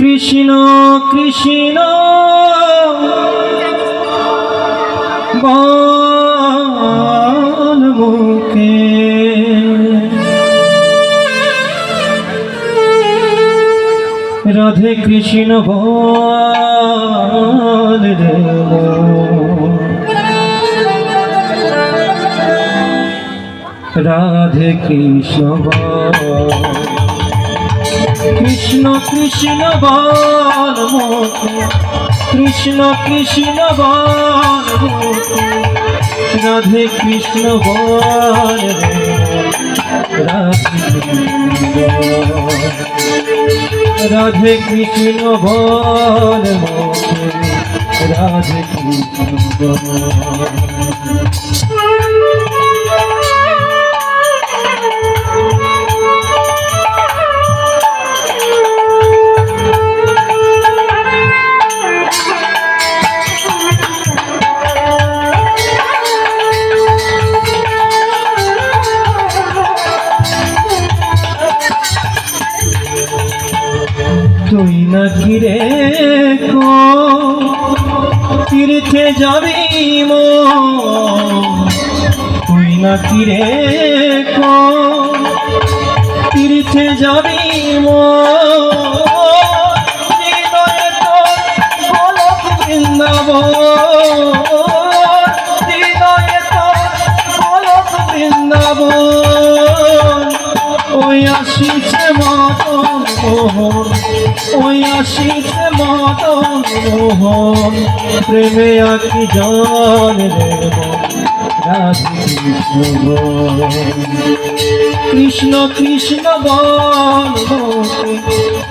কৃষ্ণ কৃষ্ণ বল মুখে রাধে কৃষ্ণ বল রে রাধে কৃষ্ণ বল কৃষ্ণ কৃষ্ণ বল মুখে কৃষ্ণ কৃষ্ণ বল মুখে রাধে কৃষ্ণ বল রে রাধে কৃষ্ণ বল মুখে রাধে কৃষ্ণ বল তুই নাকি রে কো তীর্থে যাবি মো তুই নাকি রে কো তীর্থে যাবি মো হৃদয়ে তোর গোলক বৃন্দাবন হৃদয়ে তোর গোলক বৃন্দাবন ওই আসিছে মদন মোহন ওই আসিছে মদন মোহন প্রেমে আকি জন রে রাধে কৃষ্ণ কৃষ্ণ বল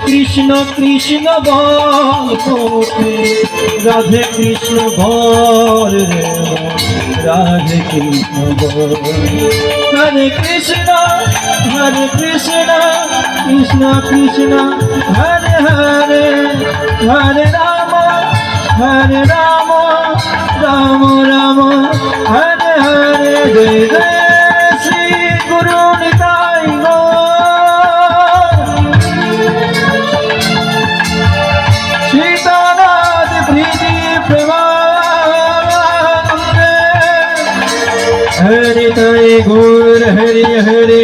কৃষ্ণ কৃষ্ণ বল রাধে কৃষ্ণ বল রে রাধে কৃষ্ণ বল হরে কৃষ্ণ কৃষ্ণ কৃষ্ণ হরে হরে হরে রাম রাম রাম হরে হরে জয় জয় শ্রী গুরু নিতাই গৌর সীতানাথ প্রীতি প্রেমানন্দে হরে তাই গৌর হরে হরে